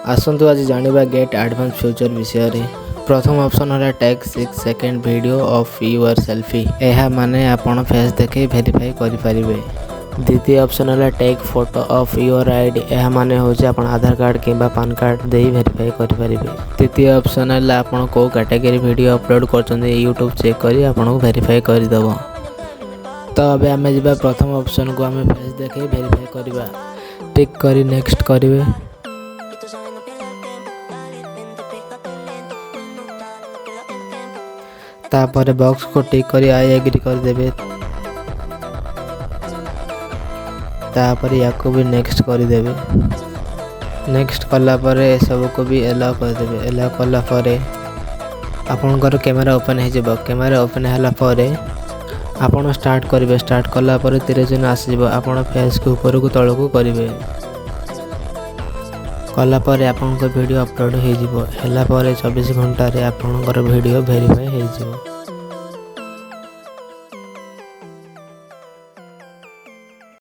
आसतु आज जानिबा gate advance future विषय। प्रथम ऑप्शन है take 6 second video of your selfie. यह माने आपण फेस देखे वेरीफाई करि परिबे। द्वितीय ऑप्शन है take photo of your ID. यह माने हो जे आपण आधार कार्ड किंबा पैन कार्ड दे वेरीफाई करि परिबे। तृतीय ऑप्शन है आपण को कैटेगरी वीडियो अपलोड करछन्ते यूट्यूब चेक करी आपण को वेरीफाई करि दबो। तो अबे आमे जिबा प्रथम ऑप्शन को आमे फेस देखे वेरीफाई करबा। टिक करी नेक्स्ट करिवे। तापर बॉक्स को टिक करी आई एग्री कर देबे। तापर याको भी नेक्स्ट कर देबे। नेक्स्ट कला परे सब को भी एलाउ कर देबे। एलाउ कला परे आपनकर कैमरा ओपन हे जेबो। कैमरा ओपन होला परे आपण स्टार्ट करिवे। स्टार्ट कला परे 30 जन आसीबो। आपण फेस के ऊपर को तळ को करिवे। कला परे आपनकर वीडियो अपलोड हे जिवो। हेला परे 24 घंटा रे आपनकर वीडियो वेरीफाई हे जिवो।